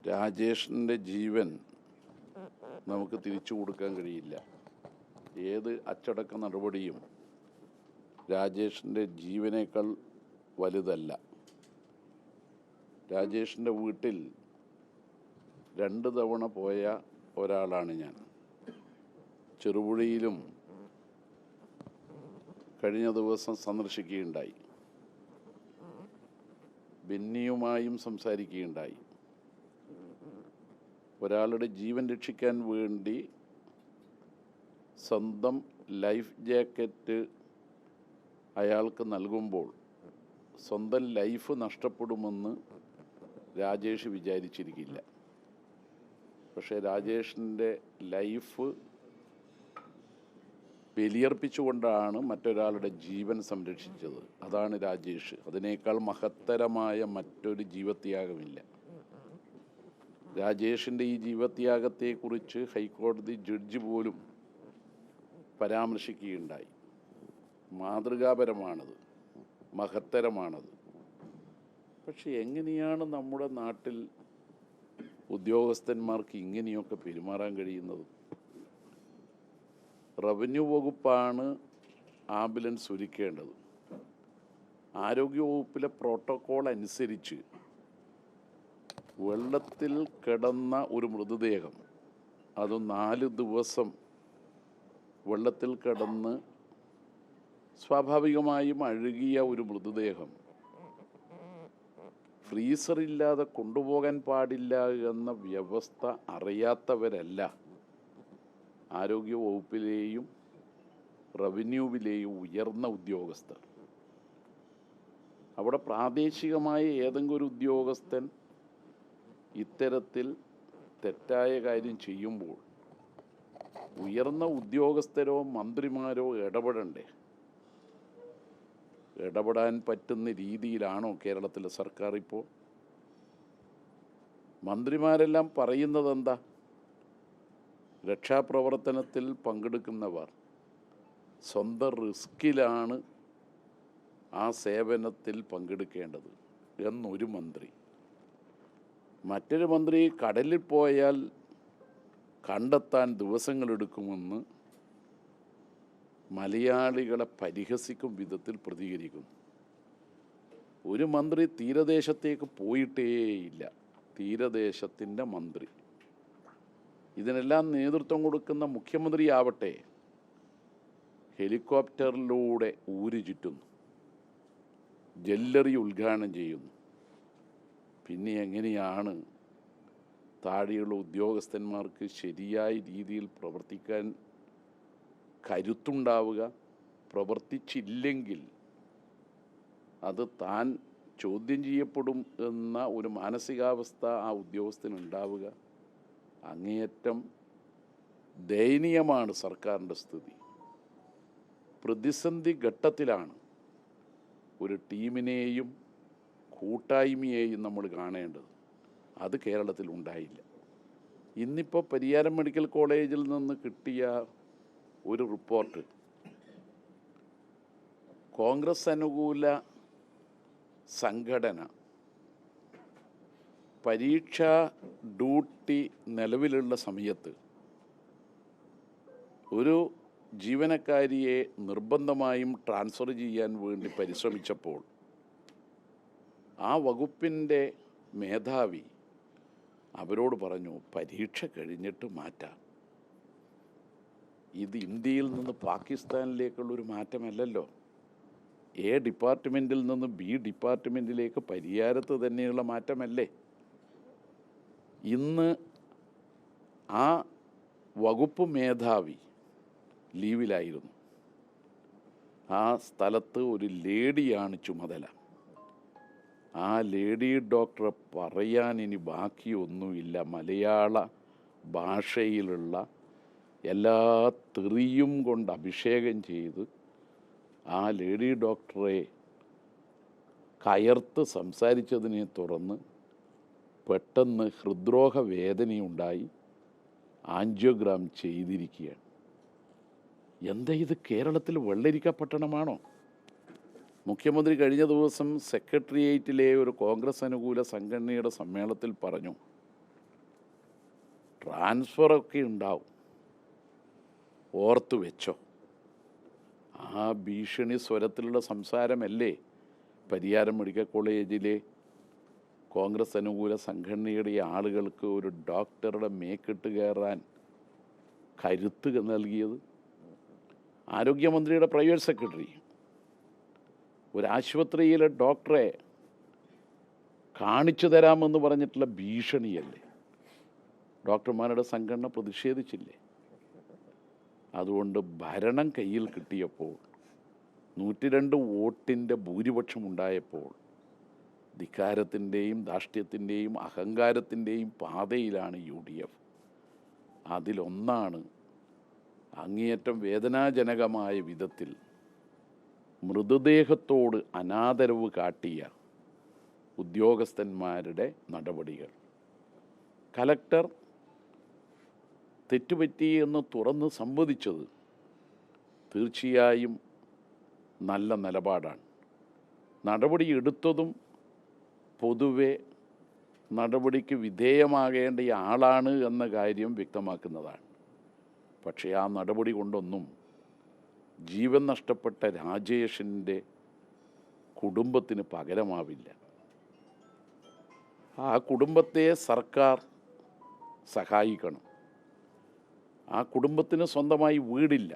രാജേഷിൻ്റെ ജീവൻ നമുക്ക് തിരിച്ചു കൊടുക്കാൻ കഴിയില്ല. ഏത് അച്ചടക്ക നടപടിയും രാജേഷിൻ്റെ ജീവനേക്കാൾ വലുതല്ല. രാജേഷിൻ്റെ വീട്ടിൽ 2 തവണ പോയ ഒരാളാണ് ഞാൻ. ചെറുപുഴയിലും കഴിഞ്ഞ ദിവസം സന്ദർശിക്കുകയുണ്ടായി. ബെന്നിയുമായും സംസാരിക്കുകയുണ്ടായി. ഒരാളുടെ ജീവൻ രക്ഷിക്കാൻ വേണ്ടി സ്വന്തം ലൈഫ് ജാക്കറ്റ് അയാൾക്ക് നൽകുമ്പോൾ സ്വന്തം ലൈഫ് നഷ്ടപ്പെടുമെന്ന് രാജേഷ് വിചാരിച്ചിരിക്കില്ല. പക്ഷേ രാജേഷിൻ്റെ ലൈഫ് ബലിയർപ്പിച്ചുകൊണ്ടാണ് മറ്റൊരാളുടെ ജീവൻ സംരക്ഷിച്ചത്. അതാണ് രാജേഷ്. അതിനേക്കാൾ മഹത്തരമായ മറ്റൊരു ജീവത്യാഗമില്ല. രാജേഷിൻ്റെ ഈ ജീവത്യാഗത്തെക്കുറിച്ച് ഹൈക്കോടതി ജഡ്ജി പോലും പരാമർശിക്കുകയുണ്ടായി. മാതൃകാപരമാണത്, മഹത്തരമാണത്. പക്ഷെ എങ്ങനെയാണ് നമ്മുടെ നാട്ടിൽ ഉദ്യോഗസ്ഥന്മാർക്ക് ഇങ്ങനെയൊക്കെ പെരുമാറാൻ കഴിയുന്നത്? റവന്യൂ വകുപ്പാണ് ആംബുലൻസ് ഒരുക്കേണ്ടത്. ആരോഗ്യവകുപ്പിലെ പ്രോട്ടോക്കോൾ അനുസരിച്ച് വെള്ളത്തിൽ കിടന്ന ഒരു മൃതദേഹം, അത് 4 ദിവസം വെള്ളത്തിൽ കിടന്ന് സ്വാഭാവികമായും അഴുകിയ ഒരു മൃതദേഹം ഫ്രീസറില്ലാതെ കൊണ്ടുപോകാൻ പാടില്ല എന്ന വ്യവസ്ഥ അറിയാത്തവരല്ല ആരോഗ്യ വകുപ്പിലെയും റവന്യൂവിലെയും ഉയർന്ന ഉദ്യോഗസ്ഥർ. അവിടെ പ്രാദേശികമായ ഏതെങ്കിലും ഒരു ഉദ്യോഗസ്ഥൻ ഇത്തരത്തിൽ തെറ്റായ കാര്യം ചെയ്യുമ്പോൾ ഉയർന്ന ഉദ്യോഗസ്ഥരോ മന്ത്രിമാരോ ഇടപെടണ്ടേ? ഇടപെടാൻ പറ്റുന്ന രീതിയിലാണോ കേരളത്തിലെ സർക്കാർ ഇപ്പോൾ? മന്ത്രിമാരെല്ലാം പറയുന്നത് എന്താ? രക്ഷാപ്രവർത്തനത്തിൽ പങ്കെടുക്കുന്നവർ സ്വന്തം റിസ്കിലാണ് ആ സേവനത്തിൽ പങ്കെടുക്കേണ്ടത് എന്നൊരു മന്ത്രി. മറ്റൊരു മന്ത്രി കടലിൽ പോയാൽ കണ്ടെത്താൻ ദിവസങ്ങളെടുക്കുമെന്ന് മലയാളികളെ പരിഹസിക്കും വിധത്തിൽ പ്രതികരിക്കുന്നു. ഒരു മന്ത്രി തീരദേശത്തേക്ക് പോയിട്ടേയില്ല. തീരദേശത്തിൻ്റെ മന്ത്രി. ഇതിനെല്ലാം നേതൃത്വം കൊടുക്കുന്ന മുഖ്യമന്ത്രിയാവട്ടെ ഹെലികോപ്റ്ററിലൂടെ ഊര് ചുറ്റുന്നു, ജ്വല്ലറി ഉദ്ഘാടനം ചെയ്യുന്നു. പിന്നെ എങ്ങനെയാണ് താഴെയുള്ള ഉദ്യോഗസ്ഥന്മാർക്ക് ശരിയായ രീതിയിൽ പ്രവർത്തിക്കാൻ കരുത്തുണ്ടാവുക? പ്രവർത്തിച്ചില്ലെങ്കിൽ അത് താൻ ചോദ്യം ചെയ്യപ്പെടും എന്ന ഒരു മാനസികാവസ്ഥ ആ ഉദ്യോഗസ്ഥനുണ്ടാവുക? അങ്ങേയറ്റം ദയനീയമാണ് സർക്കാരിൻ്റെ സ്ഥിതി. പ്രതിസന്ധി ഘട്ടത്തിലാണ് ഒരു ടീമിനെയും കൂട്ടായ്മയെയും നമ്മൾ കാണേണ്ടത്. അത് കേരളത്തിൽ ഉണ്ടായില്ല. ഇന്നിപ്പോൾ പരിയാരം മെഡിക്കൽ കോളേജിൽ നിന്ന് കിട്ടിയ ഒരു റിപ്പോർട്ട്, കോൺഗ്രസ് അനുകൂല സംഘടന പരീക്ഷാ ഡ്യൂട്ടി നിലവിലുള്ള സമയത്ത് ഒരു ജീവനക്കാരിയെ നിർബന്ധമായും ട്രാൻസ്ഫർ ചെയ്യാൻ വേണ്ടി പരിശ്രമിച്ചപ്പോൾ ആ വകുപ്പിൻ്റെ മേധാവി അവരോട് പറഞ്ഞു, പരീക്ഷ കഴിഞ്ഞിട്ട് മാറ്റാം. ഇത് ഇന്ത്യയിൽ നിന്ന് പാകിസ്ഥാനിലേക്കുള്ളൊരു മാറ്റമല്ലല്ലോ. എ ഡിപ്പാർട്ട്മെൻറ്റിൽ നിന്ന് ബി ഡിപ്പാർട്ട്മെൻറ്റിലേക്ക് പരിയാരത്ത് തന്നെയുള്ള മാറ്റമല്ലേ? ഇന്ന് ആ വകുപ്പ് മേധാവി ലീവിലായിരുന്നു. ആ സ്ഥലത്ത് ഒരു ലേഡിയാണ് ചുമതല. ആ ലേഡി ഡോക്ടറെ പറയാൻ ഇനി ബാക്കിയൊന്നുമില്ല. മലയാള ഭാഷയിലുള്ള എല്ലാ തെറിയും കൊണ്ട് അഭിഷേകം ചെയ്ത് ആ ലേഡി ഡോക്ടറെ കയർത്ത് സംസാരിച്ചതിനെ തുടർന്ന് പെട്ടെന്ന് ഹൃദ്രോഗ വേദനയുണ്ടായി ആൻജിയോഗ്രാം ചെയ്തിരിക്കുകയാണ്. എന്താ ഇത്? കേരളത്തിൽ വെള്ളരിക്ക പട്ടണമാണോ? മുഖ്യമന്ത്രി കഴിഞ്ഞ ദിവസം സെക്രട്ടേറിയറ്റിലെ ഒരു കോൺഗ്രസ് അനുകൂല സംഘടനയുടെ സമ്മേളനത്തിൽ പറഞ്ഞു, ട്രാൻസ്ഫറൊക്കെ ഉണ്ടാവും, ഓർത്തു വെച്ചോ. ആ ഭീഷണി സ്വരത്തിലുള്ള സംസാരമല്ലേ പരിയാരം മെഡിക്കൽ കോളേജിലെ കോൺഗ്രസ് അനുകൂല സംഘടനയുടെ ആളുകൾക്ക് ഒരു ഡോക്ടറുടെ മേക്കിട്ട് കയറാൻ കരുത്ത് നൽകിയത്. ആരോഗ്യമന്ത്രിയുടെ പ്രൈവറ്റ് സെക്രട്ടറി ഒരാശുപത്രിയിലെ ഡോക്ടറെ കാണിച്ചു തരാമെന്ന് പറഞ്ഞിട്ടുള്ള ഭീഷണിയല്ലേ. ഡോക്ടർമാരുടെ സംഘടന പ്രതിഷേധിച്ചില്ലേ? അതുകൊണ്ട് ഭരണം കയ്യിൽ കിട്ടിയപ്പോൾ 102 വോട്ടിൻ്റെ ഭൂരിപക്ഷം ഉണ്ടായപ്പോൾ ധിക്കാരത്തിൻ്റെയും ധാർഷ്ട്യത്തിൻ്റെയും അഹങ്കാരത്തിൻ്റെയും പാതയിലാണ് UDF. അതിലൊന്നാണ് അങ്ങേയറ്റം വേദനാജനകമായ വിധത്തിൽ മൃതദേഹത്തോട് അനാദരവ് കാട്ടിയ ഉദ്യോഗസ്ഥന്മാരുടെ നടപടികൾ. കലക്ടർ തെറ്റുപറ്റി എന്ന് തുറന്ന് സമ്മതിച്ചത് തീർച്ചയായും നല്ല നിലപാടാണ്. നടപടി എടുത്തതും പൊതുവെ നടപടിക്ക് വിധേയമാകേണ്ട ആളാണ് എന്ന കാര്യം വ്യക്തമാക്കുന്നതാണ്. പക്ഷേ ആ നടപടി കൊണ്ടൊന്നും ജീവൻ നഷ്ടപ്പെട്ട രാജേഷിൻ്റെ കുടുംബത്തിന് പകരമാവില്ല. ആ കുടുംബത്തെ സർക്കാർ സഹായിക്കണം. ആ കുടുംബത്തിന് സ്വന്തമായി വീടില്ല,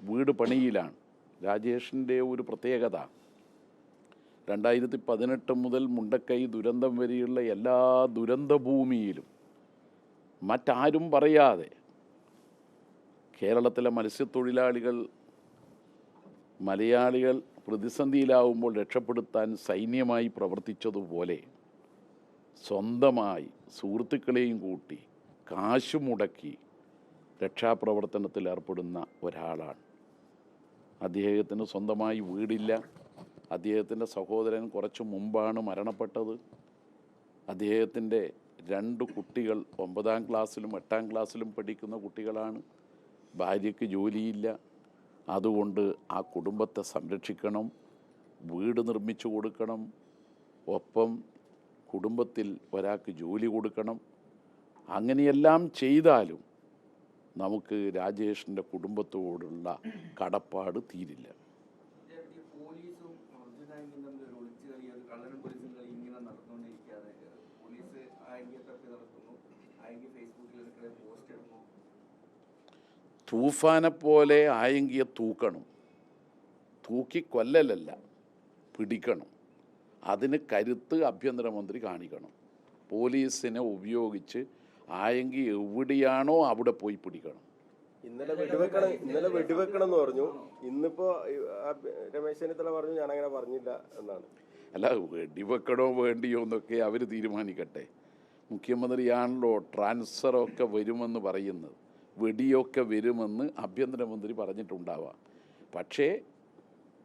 വീട് പണിയിലാണ്. രാജേഷിൻ്റെ ഒരു പ്രത്യേകത 2018 മുതൽ മുണ്ടക്കൈ ദുരന്തം വരെയുള്ള എല്ലാ ദുരന്തഭൂമിയിലും മറ്റാരും പറയാതെ കേരളത്തിലെ മത്സ്യത്തൊഴിലാളികൾ, മലയാളികൾ പ്രതിസന്ധിയിലാവുമ്പോൾ രക്ഷപ്പെടുത്താൻ സൈന്യമായി പ്രവർത്തിച്ചതുപോലെ സ്വന്തമായി സുഹൃത്തുക്കളെയും കൂട്ടി കാശ് മുടക്കി രക്ഷാപ്രവർത്തനത്തിൽ ഏർപ്പെടുന്ന ഒരാളാണ്. അദ്ദേഹത്തിന് സ്വന്തമായി വീടില്ല. അദ്ദേഹത്തിൻ്റെ സഹോദരൻ കുറച്ച് മുമ്പാണ് മരണപ്പെട്ടത്. അദ്ദേഹത്തിൻ്റെ 2 കുട്ടികൾ 9ാം ക്ലാസ്സിലും 8ാം ക്ലാസ്സിലും പഠിക്കുന്ന കുട്ടികളാണ്. ഭാര്യയ്ക്ക് ജോലിയില്ല. അതുകൊണ്ട് ആ കുടുംബത്തെ സംരക്ഷിക്കണം, വീട് നിർമ്മിച്ചു കൊടുക്കണം, ഒപ്പം കുടുംബത്തിൽ ഒരാൾക്ക് ജോലി കൊടുക്കണം. അങ്ങനെയെല്ലാം ചെയ്താലും നമുക്ക് രാജേഷിൻ്റെ കുടുംബത്തോടുള്ള കടപ്പാട് തീരില്ല. തൂഫാനെ പോലെ ആയെങ്കിയെ തൂക്കണം. തൂക്കി കൊല്ലലല്ല, പിടിക്കണം. അതിന് കരുത്ത് ആഭ്യന്തരമന്ത്രി കാണിക്കണം. പോലീസിനെ ഉപയോഗിച്ച് ആയെങ്കിൽ എവിടെയാണോ അവിടെ പോയി പിടിക്കണം. ഇന്നലെ വെടിവെക്കണം എന്ന് പറഞ്ഞു. ഇന്നിപ്പോ രമേശ് ചെന്നിത്തല പറഞ്ഞു ഞാനങ്ങനെ പറഞ്ഞില്ല എന്നാണ്. അല്ല, വെടിവെക്കണോ വേണ്ടിയോ എന്നൊക്കെ അവർ തീരുമാനിക്കട്ടെ. മുഖ്യമന്ത്രിയാണല്ലോ ട്രാൻസ്ഫറൊക്കെ വരുമെന്ന് പറയുന്നത്. വെടിയൊക്കെ വരുമെന്ന് ആഭ്യന്തരമന്ത്രി പറഞ്ഞിട്ടുണ്ടാവാം. പക്ഷേ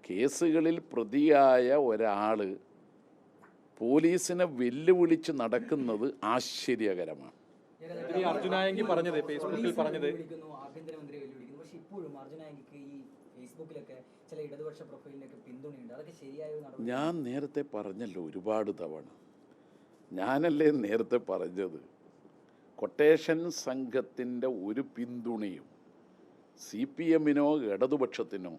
കേസുകളിൽ പ്രതിയായ ഒരാൾ പോലീസിനെ വെല്ലുവിളിച്ച് നടക്കുന്നത് ആശ്ചര്യകരമാണ്. അർജുനായെങ്കിൽ പറഞ്ഞത് ഫേസ്ബുക്കിൽ പറഞ്ഞത് ആഭ്യന്തരമന്ത്രി വെല്ലുവിളിക്കുന്നു. പക്ഷേ ഇപ്പോഴും അർജുനായെങ്കിക്ക് ഈ ഫേസ്ബുക്കിലൊക്കെ ചില ഇടതുപക്ഷ പ്രൊഫൈലിനൊക്കെ പിന്തുണയുണ്ട്. അതൊക്കെ ശരിയായ നടപടി? ഞാൻ നേരത്തെ പറഞ്ഞല്ലോ ഒരുപാട് തവണ. ഞാനല്ലേ നേരത്തെ പറഞ്ഞത്, കൊട്ടേഷൻ സംഘത്തിൻ്റെ ഒരു പിന്തുണയും CPM-നോ ഇടതുപക്ഷത്തിനോ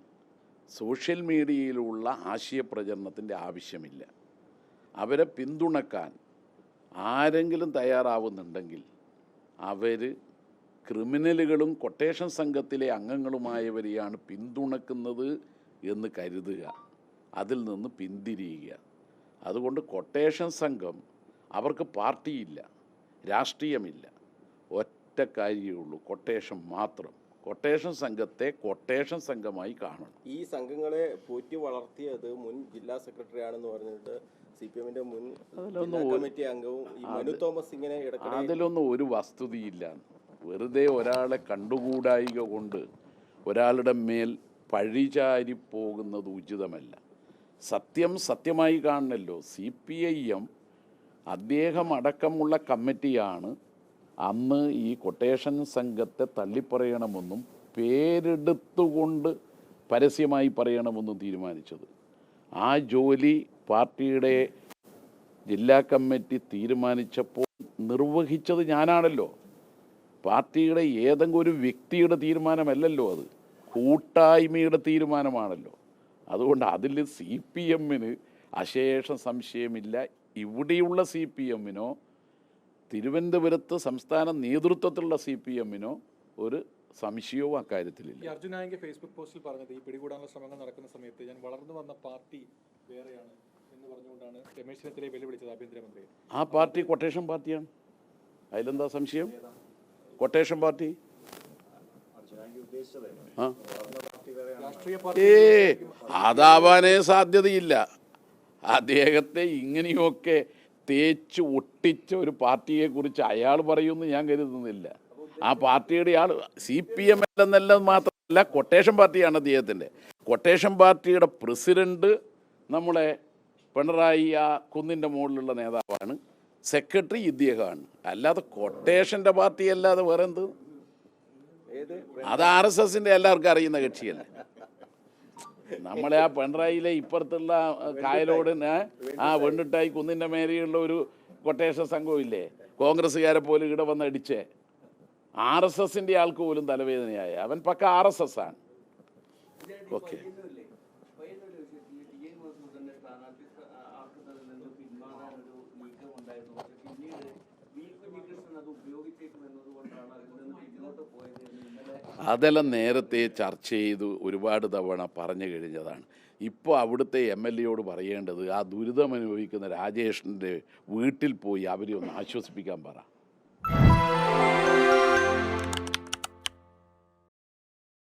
സോഷ്യൽ മീഡിയയിലുള്ള ആശയപ്രചരണത്തിൻ്റെ ആവശ്യമില്ല. അവരെ പിന്തുണക്കാൻ ആരെങ്കിലും തയ്യാറാവുന്നുണ്ടെങ്കിൽ അവർ ക്രിമിനലുകളും കൊട്ടേഷൻ സംഘത്തിലെ അംഗങ്ങളുമായവരെയാണ് പിന്തുണക്കുന്നത് എന്ന് കരുതുക, അതിൽ നിന്ന് പിന്തിരിയുക. അതുകൊണ്ട് കൊട്ടേഷൻ സംഘം അവർക്ക് പാർട്ടിയില്ല, രാഷ്ട്രീയമില്ല, ഒറ്റ കാര്യമേ ഉള്ളൂ, കൊട്ടേഷൻ മാത്രം. കൊട്ടേഷൻ സംഘത്തെ കൊട്ടേഷൻ സംഘമായി കാണണം. ഈ സംഘങ്ങളെ പോറ്റി വളർത്തിയത് മുൻ ജില്ലാ സെക്രട്ടറി ആണെന്ന് പറഞ്ഞിട്ട് CPM-ന്റെ മുൻ കമ്മിറ്റി അംഗവും മനു തോമസ് ഇങ്ങനെ അതിലൊന്നും ഒരു വസ്തുതയില്ല. വെറുതെ ഒരാളെ കണ്ടുകൂടായിക കൊണ്ട് ഒരാളുടെ മേൽ പഴിചാരി പോകുന്നത് ഉചിതമല്ല. സത്യം സത്യമായി കാണണമല്ലോ. CPIM അദ്ദേഹം അടക്കമുള്ള കമ്മിറ്റിയാണ് അന്ന് ഈ കൊട്ടേഷൻ സംഘത്തെ തള്ളിപ്പറയണമെന്നും പേരെടുത്തുകൊണ്ട് പരസ്യമായി പറയണമെന്നും തീരുമാനിച്ചത്. ആ ജോലി പാർട്ടിയുടെ ജില്ലാ കമ്മിറ്റി തീരുമാനിച്ചപ്പോൾ നിർവഹിച്ചത് ഞാനാണല്ലോ. പാർട്ടിയുടെ ഏതെങ്കിലും ഒരു വ്യക്തിയുടെ തീരുമാനമല്ലല്ലോ, അത് കൂട്ടായ്മയുടെ തീരുമാനമാണല്ലോ. അതുകൊണ്ട് അതിൽ CPM-ന് അശേഷം സംശയമില്ല. ഇവിടെയുള്ള CPM-നോ തിരുവനന്തപുരത്ത് സംസ്ഥാന നേതൃത്വത്തിലുള്ള CPM-നോ ഒരു സംശയവും അക്കാര്യത്തിലില്ല. ഈ അർജുൻ നായക് ഫേസ്ബുക്ക് പോസ്റ്റിൽ പറഞ്ഞത് ഈ പിടികൂടാനുള്ള ശ്രമങ്ങൾ നടക്കുന്ന സമയത്ത് ഞാൻ വളർന്നു വന്ന പാർട്ടി വേറെയാണ് എന്ന് പറഞ്ഞുകൊണ്ടാണ് രമേശ് ചെന്നിത്തലയെ വെല്ലുവിളിച്ചത് ആഭ്യന്തരമന്ത്രി. ആ പാർട്ടി കൊട്ടേഷൻ പാർട്ടിയാണ്, അതിലെന്താ സംശയം? കൊട്ടേഷൻ പാർട്ടി ആ രാഷ്ട്രീയ അതാവാനേ സാധ്യതയില്ല. അദ്ദേഹത്തെ ഇങ്ങനെയൊക്കെ തേച്ച് ഒട്ടിച്ച ഒരു പാർട്ടിയെക്കുറിച്ച് അയാൾ പറയുമെന്ന് ഞാൻ കരുതുന്നില്ല. ആ പാർട്ടിയുടെ ആൾ CPM എന്നെല്ലാം മാത്രമല്ല, കൊട്ടേഷൻ പാർട്ടിയാണ് അദ്ദേഹത്തിൻ്റെ. കൊട്ടേഷൻ പാർട്ടിയുടെ പ്രസിഡന്റ് നമ്മളെ പിണറായി ആ കുന്നിൻ്റെ മുകളിലുള്ള നേതാവാണ്, സെക്രട്ടറി ഇദ്ദേഹമാണ്. അല്ലാതെ കൊട്ടേഷൻ്റെ പാർട്ടി അല്ലാതെ വേറെ എന്ത്? അത് RSSൻ്റെ എല്ലാവർക്കും അറിയുന്ന കക്ഷിയല്ലേ. നമ്മളെ ആ പിണറായിയിലെ ഇപ്പുറത്തുള്ള കായലോടിന് ആ വെണ്ടിട്ടായി കുന്നിൻ്റെ മേലെയുള്ള ഒരു കൊട്ടേഷൻ സംഘമില്ലേ, കോൺഗ്രസ്സുകാരെ പോലും ഇവിടെ വന്ന് അടിച്ചേ, RSSൻ്റെ ആൾക്ക് പോലും തലവേദനയായ അവൻ പക്ക RSS ആണ്. ഓക്കെ, അതെല്ലാം നേരത്തെ ചർച്ച ചെയ്ത് ഒരുപാട് തവണ പറഞ്ഞു കഴിഞ്ഞതാണ്. ഇപ്പോൾ അവിടുത്തെ MLA-യോട് പറയേണ്ടത് ആ ദുരിതം അനുഭവിക്കുന്ന രാജേഷിൻ്റെ വീട്ടിൽ പോയി അവരെ ഒന്ന് ആശ്വസിപ്പിക്കാൻ പറ.